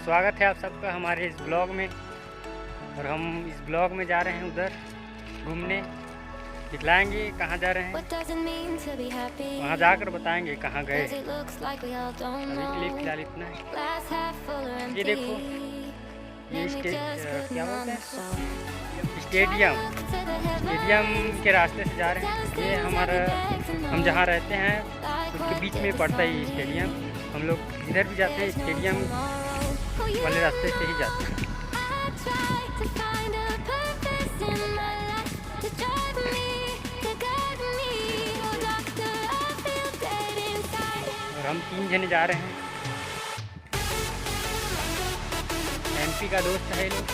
स्वागत है आप सबका हमारे इस ब्लॉग में। और हम इस ब्लॉग में जा रहे हैं उधर घूमने, दिखलाएंगे कहाँ जा रहे हैं, वहाँ जाकर बताएंगे कहाँ गए। अभी के लिए फिलहाल इतना है। ये देखो, ये क्या बोलते हैं, स्टेडियम के रास्ते से जा रहे हैं। ये हमारा, हम जहाँ रहते हैं उसके बीच में पड़ता है ये स्टेडियम। हम लोग इधर भी जाते हैं, स्टेडियम वाले रास्ते से ही जाते हैं। और हम 3 जने जा रहे हैं। एमपी का दोस्त है लोग,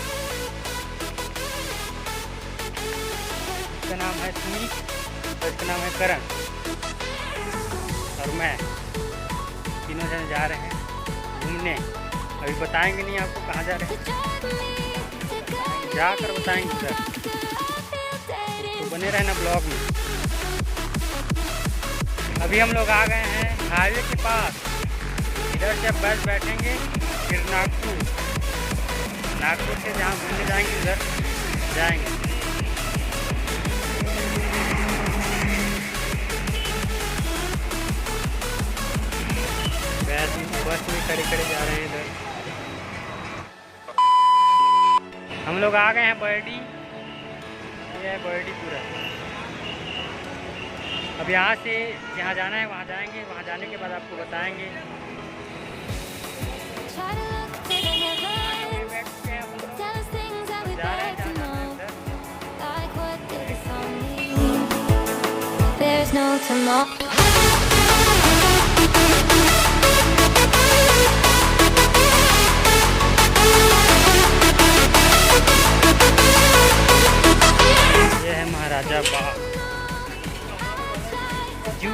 इसका नाम है सुमित और इसका नाम है करण और मैं, तीनों जने जा रहे हैं घूमने। अभी बताएंगे नहीं आपको कहाँ जा रहे हैं, जाकर बताएंगे सर, तो बने रहना ब्लॉग में। अभी हम लोग आ गए हैं हाईवे के पास। इधर से बस बैठेंगे फिर नागपुर से जहाँ घूमने जाएंगे उधर जाएंगे। बस में खड़े जा रहे हैं इधर। हम लोग आ गए हैं बर्डी, ये है बर्डी पूरा। अब यहाँ से जहाँ जाना है वहाँ जाएंगे, वहाँ जाने के बाद आपको बताएंगे। There's no tomorrow. महाराजा बाग जू,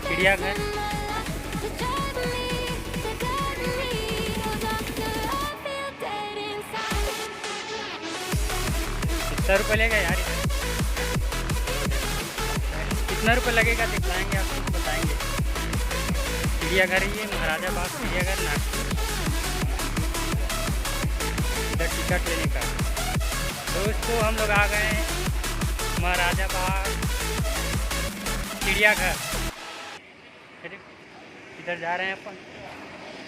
चिड़ियाघर। 70 रुपये लेगा यार इधर। कितना रुपये लगेगा दिखलाएंगे, आपको बताएंगे। चिड़ियाघर ये महाराजा बाग चिड़ियाघर नागपुर। इधर टिकट लेने का। दोस्तों हम लोग आ गए हैं महाराजा बाग चिड़ियाघर। इधर जा रहे हैं अपन।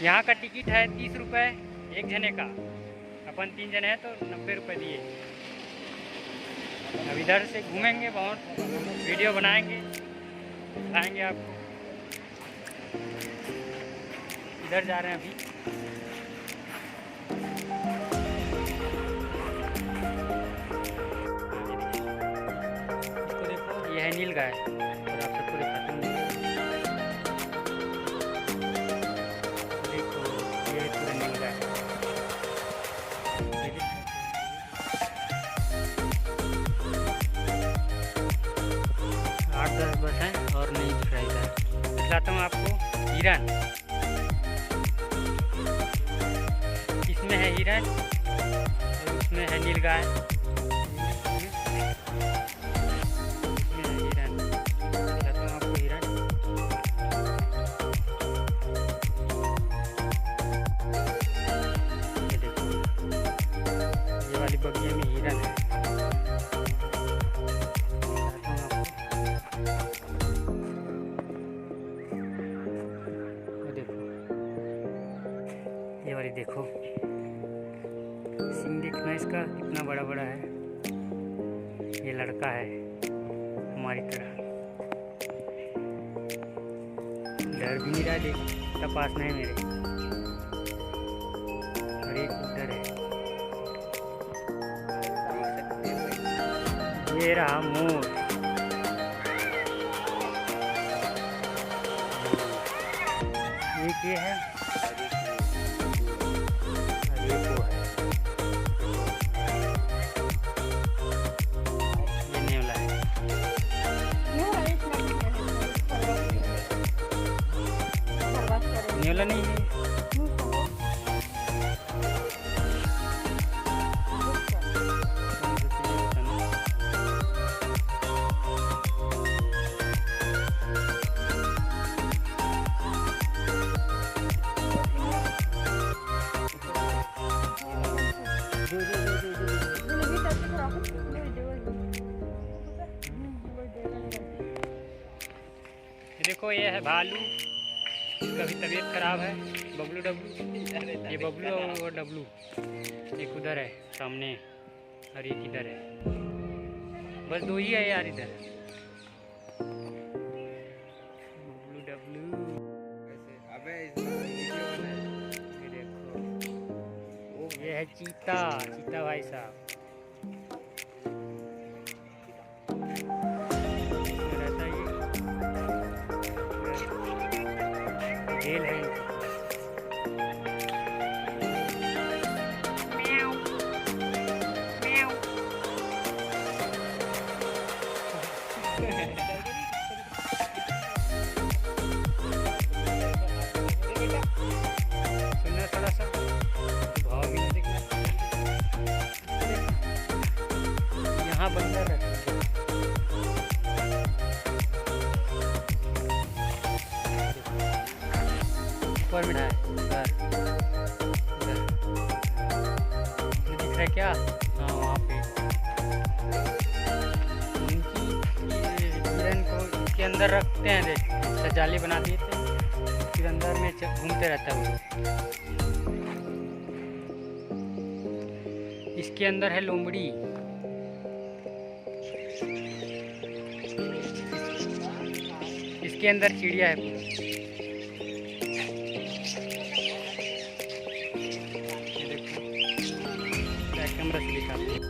यहाँ का टिकट है 30 रुपये एक जने का। अपन 3 जने हैं तो 90 रुपये दिए। अब इधर से घूमेंगे, बहुत वीडियो बनाएंगे, दिखाएंगे आपको। इधर जा रहे हैं अभी। ये है नीलगाय और आप सबको दिखाते हैं। देखो ये पूरा नीलगाय। 8-10 बस हैं और नहीं दिख रहा इधर। दिखलाता हूँ आपको हिरन। इसमें है हिरन और उसमें है नीलगाय। बगिया में हिरन है। देखो ये वाली, देखो सिंग देखना इसका कितना बड़ा बड़ा है। ये लड़का है हमारी तरह, डर भी नहीं रहा। देख इतना पास में है मेरे। और एक उधर है, ये रहा मोर। एक ये है, ये वो है, ये नेवला है। नेवला नहीं है, देखो ये है भालू, इसका भी तबीयत खराब है। बबलू डब्लू, ये बबलू और डब्लू, एक उधर है सामने और एक इधर है। बस दो ही है यार इधर, बबलू डब्लू। अबे ये देखो, ये है चीता, चीता भाई साहब रहता है। ये जेल है। सुनना थोड़ा सा भाव भी नहीं दिखना। यहाँ बंदर है, ऊपर में है उधर, उधर दिख रहा है क्या? हाँ वहाँ पे उनकी हिरन को इसके अंदर रखते हैं। देख जाली बना दिए थे, फिर अंदर में घूमते रहता है वो। इसके अंदर है लोमड़ी, इसके अंदर चिड़िया है। कैमरा से दिखाते हैं।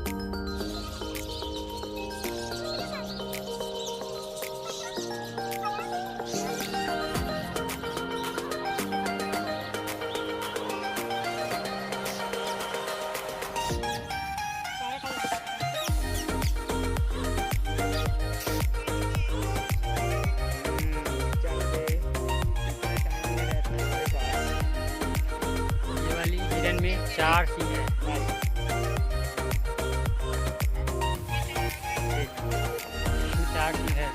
ये वाली हिरन में 4 सींग है। है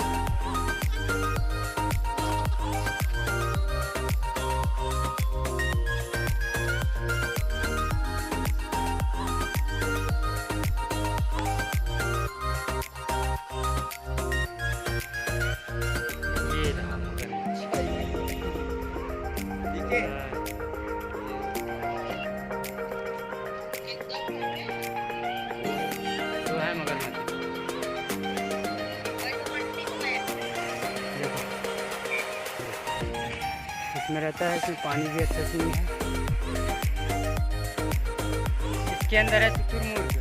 ये रहा मगरमच्छ। ठीक है। तो है मगरमच्छ। इसमें रहता है कि पानी भी अच्छा से नहीं है। इसके अंदर है शुतुरमुर्ग।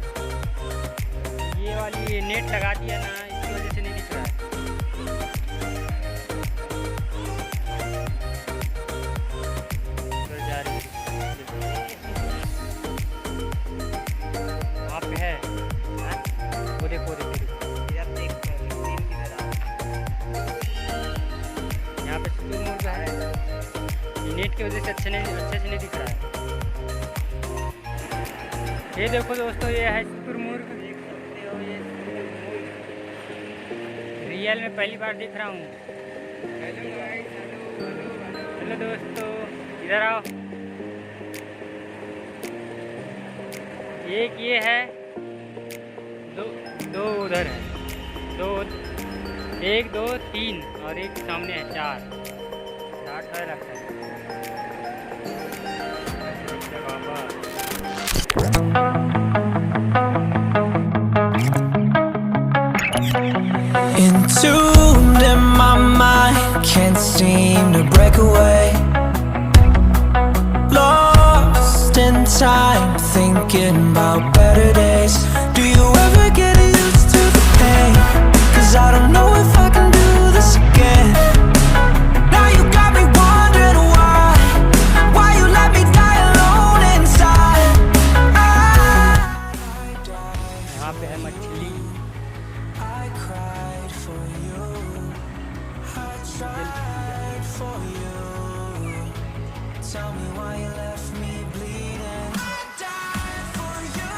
ये वाली नेट लगा दिया ना, इसकी वजह से नहीं दिख रहा है। उधर जा रही है, वहाँ पे है। वो देखो देखो यहाँ पे शुतुरमुर्ग है। नेट की वजह से अच्छे से नहीं दिख रहा है। ये देखो दोस्तों, ये है शुतुरमुर्ग, देख सकते हो। ये रियल में पहली बार देख रहा हूँ। हेलो दोस्तों, इधर आओ। एक ये है, दो उधर है, 1 2 3 और एक सामने है 4 है लगता है। Entombed in my mind, can't seem to break away. Lost in time, thinking about better days. Do you ever get used to the pain? 'Cause I don't know if I can do this again. Now you got me wondering why you let me die alone inside. यहाँ पे है मछली। I cried for you, I tried for you. Tell me why you left me bleeding. I died for you.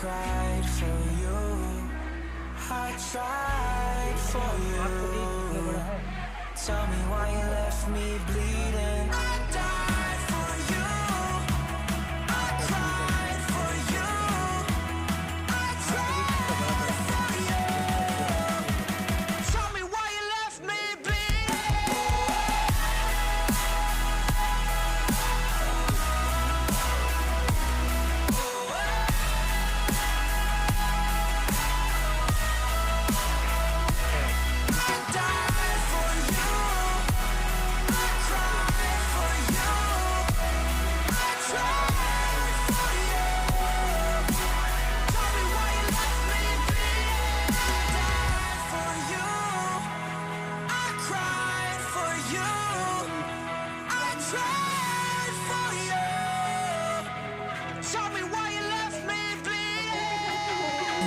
cried for you. I tried for you. Tell me why you left me bleeding. I died for you. I cried for you. I tried for you. Tell me why you left me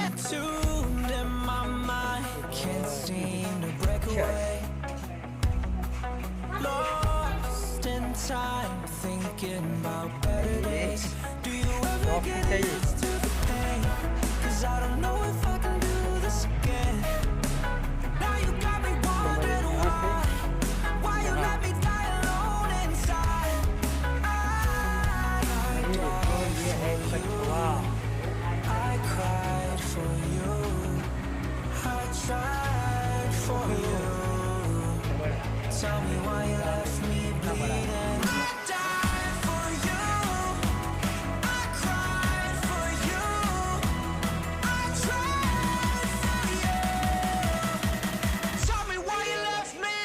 entombed in my mind, can't seem to break away. Lost in time, thinking about better days. Do you ever get used to the pain? 'Cause I don't know if I can do this again. Now you got me wondering why you let me die alone inside. I cried for you. I tried for you. Tell me why you left me bleeding. I died for you. I cried for you. I tried for you. Tell me why you left me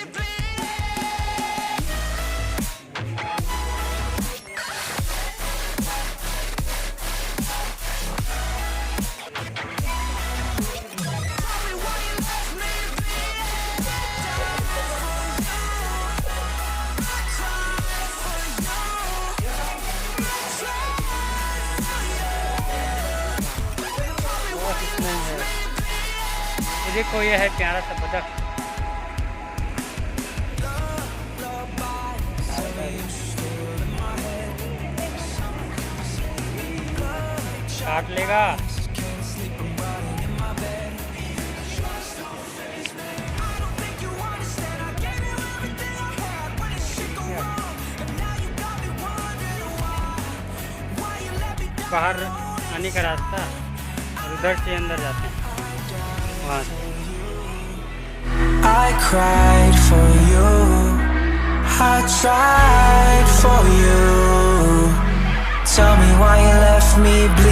ये देखो, ये है प्यारा सा बतख। काट लेगा। बाहर आने का रास्ता और उधर से अंदर जाते हैं वहाँ से। I cried for you. I tried for you. Tell me why you left me bleeding.